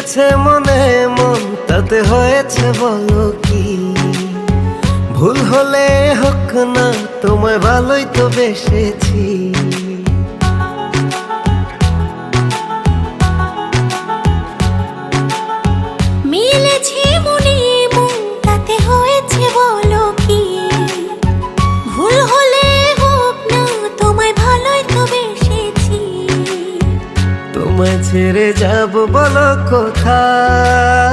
মিলেছে মনে মন, তাতে হয়েছে বলো কি? ভুল হলে হোক না, তোমায় ভালোই তো বেসেছি। মিলেছে মনে মন, তাতে হয়েছে বলো কি? ভুল হলে হোক না, তোমায় ভালোই তো বেসেছি। তোমায় ছেড়ে যাব বলো কোথায়?